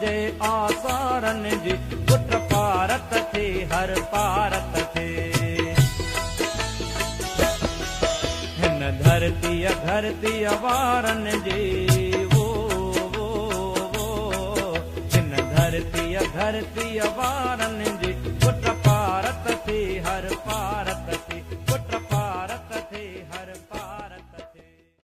जे आसारन जी पुट पारत थे हर पारत थे। हिन धरती वारन जी हिन धरती वारन जी